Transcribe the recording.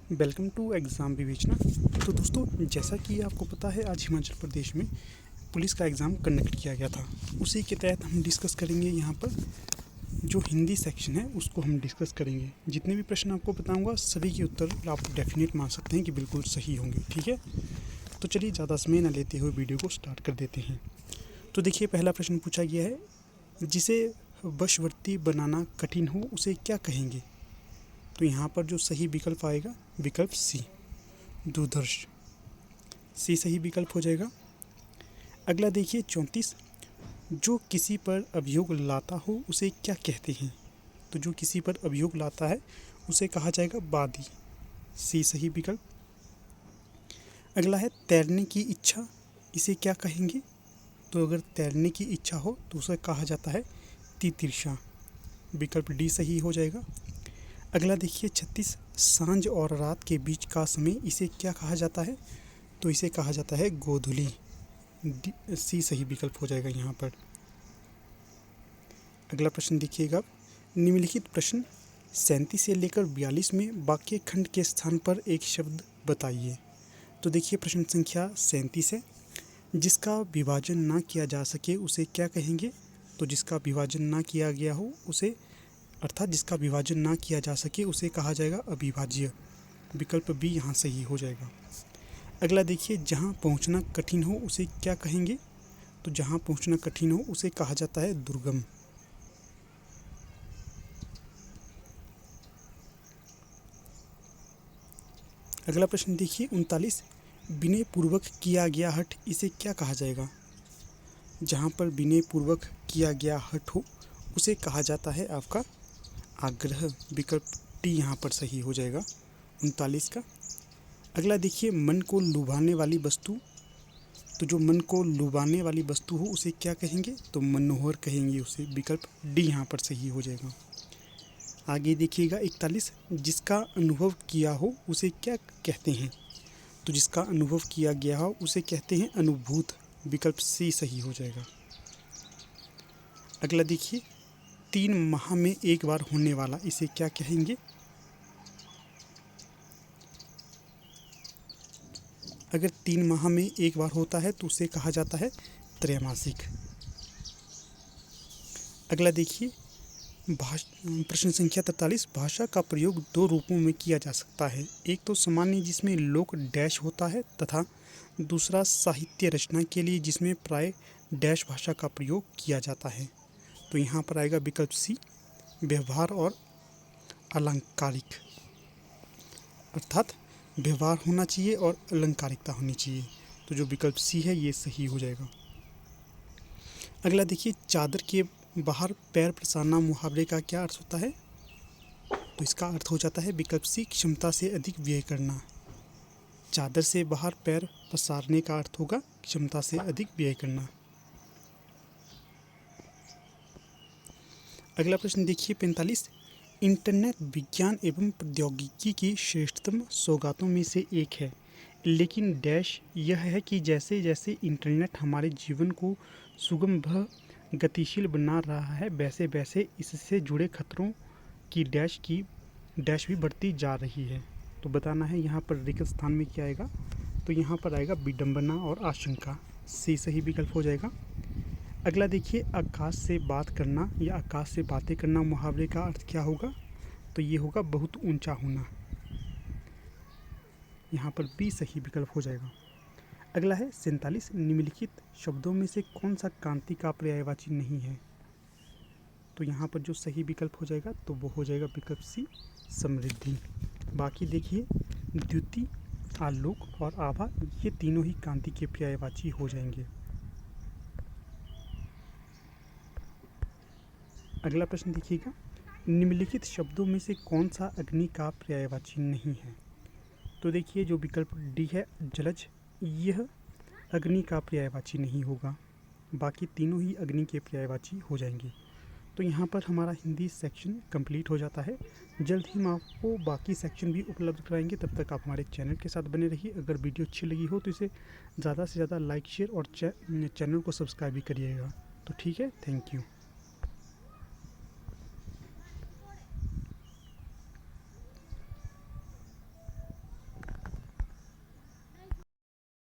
Welcome to exam विवेचना। तो दोस्तों, जैसा कि आपको पता है, आज हिमाचल प्रदेश में पुलिस का एग्ज़ाम कंडक्ट किया गया था। उसी के तहत हम डिस्कस करेंगे यहाँ पर जो हिंदी सेक्शन है उसको हम डिस्कस करेंगे। जितने भी प्रश्न आपको बताऊंगा सभी के उत्तर आप डेफिनेट मान सकते हैं कि बिल्कुल सही होंगे। ठीक है, तो चलिए ज़्यादा समय न लेते हुए वीडियो को स्टार्ट कर देते हैं। तो देखिए, पहला प्रश्न पूछा गया है, जिसे वशवर्ती बनाना कठिन हो उसे क्या कहेंगे? तो यहाँ पर जो सही विकल्प आएगा विकल्प सी, दूरदर्श। सी सही विकल्प हो जाएगा। अगला देखिए 34, जो किसी पर अभियोग लाता हो उसे क्या कहते हैं? तो जो किसी पर अभियोग लाता है उसे कहा जाएगा वादी। सी सही विकल्प। अगला है तैरने की इच्छा, इसे क्या कहेंगे? तो अगर तैरने की इच्छा हो तो उसे कहा जाता है तितिर्षा। विकल्प डी सही हो जाएगा। अगला देखिए 36, सांझ और रात के बीच का समय इसे क्या कहा जाता है? तो इसे कहा जाता है गोधूली। सी सही विकल्प हो जाएगा यहाँ पर। अगला प्रश्न देखिएगा, निम्नलिखित प्रश्न 37 से लेकर 42 में वाक्य खंड के स्थान पर एक शब्द बताइए। तो देखिए प्रश्न संख्या 37 है, जिसका विभाजन ना किया जा सके उसे क्या कहेंगे? तो जिसका विभाजन ना किया गया हो उसे, अर्थात जिसका विभाजन ना किया जा सके उसे कहा जाएगा अविभाज्य। विकल्प बी यहाँ सही हो जाएगा। अगला देखिए, जहाँ पहुँचना कठिन हो उसे क्या कहेंगे? तो जहाँ पहुँचना कठिन हो उसे कहा जाता है दुर्गम। अगला प्रश्न देखिए 39, विनय पूर्वक किया गया हठ इसे क्या कहा जाएगा? जहाँ पर विनय पूर्वक किया गया हठ हो उसे कहा जाता है आपका आग्रह। विकल्प डी यहाँ पर सही हो जाएगा 39 का। अगला देखिए, मन को लुभाने वाली वस्तु, तो जो मन को लुभाने वाली वस्तु हो उसे क्या कहेंगे? तो मनोहर कहेंगे उसे। विकल्प डी यहाँ पर सही हो जाएगा। आगे देखिएगा 41, जिसका अनुभव किया हो उसे क्या कहते हैं? तो जिसका अनुभव किया गया हो उसे कहते हैं अनुभूत। विकल्प सी सही हो जाएगा। अगला देखिए, 3 माह में एक बार होने वाला इसे क्या कहेंगे? अगर 3 माह में एक बार होता है तो उसे कहा जाता है त्रैमासिक। अगला देखिए प्रश्न संख्या 43, भाषा का प्रयोग 2 रूपों में किया जा सकता है। एक तो सामान्य जिसमें लोक डैश होता है, तथा दूसरा साहित्य रचना के लिए जिसमें प्राय डैश भाषा का प्रयोग किया जाता है। तो यहाँ पर आएगा विकल्प सी, व्यवहार और अलंकारिक, अर्थात व्यवहार होना चाहिए और अलंकारिकता होनी चाहिए। तो जो विकल्प सी है ये सही हो जाएगा। अगला देखिए, चादर के बाहर पैर पसारना मुहावरे का क्या अर्थ होता है? तो इसका अर्थ हो जाता है विकल्प सी, क्षमता से अधिक व्यय करना। चादर से बाहर पैर पसारने का अर्थ होगा क्षमता से अधिक व्यय करना। अगला प्रश्न देखिए 45, इंटरनेट विज्ञान एवं प्रौद्योगिकी की श्रेष्ठतम सौगातों में से एक है, लेकिन डैश यह है कि जैसे जैसे इंटरनेट हमारे जीवन को सुगम व गतिशील बना रहा है, वैसे वैसे इससे जुड़े खतरों की डैश भी बढ़ती जा रही है। तो बताना है यहाँ पर रिक्त स्थान में क्या आएगा? तो यहाँ पर आएगा विडंबना और आशंका। सी सही विकल्प हो जाएगा। अगला देखिए, आकाश से बात करना या आकाश से बातें करना मुहावरे का अर्थ क्या होगा? तो ये होगा बहुत ऊंचा होना। यहाँ पर बी सही विकल्प हो जाएगा। अगला है 47, निम्नलिखित शब्दों में से कौन सा कांति का पर्यायवाची नहीं है? तो यहाँ पर जो सही विकल्प हो जाएगा तो वो हो जाएगा विकल्प सी, समृद्धि। बाकी देखिए, द्युति, आलोक और आभा ये तीनों ही कांति के पर्यायवाची हो जाएंगे। अगला प्रश्न देखिएगा, निम्नलिखित शब्दों में से कौन सा अग्नि का पर्यायवाची नहीं है? तो देखिए जो विकल्प डी है जलज, यह अग्नि का पर्यायवाची नहीं होगा। बाकी तीनों ही अग्नि के पर्यायवाची हो जाएंगे। तो यहाँ पर हमारा हिंदी सेक्शन कंप्लीट हो जाता है। जल्द ही हम आपको बाकी सेक्शन भी उपलब्ध कराएंगे। तब तक आप हमारे चैनल के साथ बने रहिए। अगर वीडियो अच्छी लगी हो तो इसे ज़्यादा से ज़्यादा लाइक, शेयर और चैनल को सब्सक्राइब भी करिएगा। तो ठीक है, थैंक यू।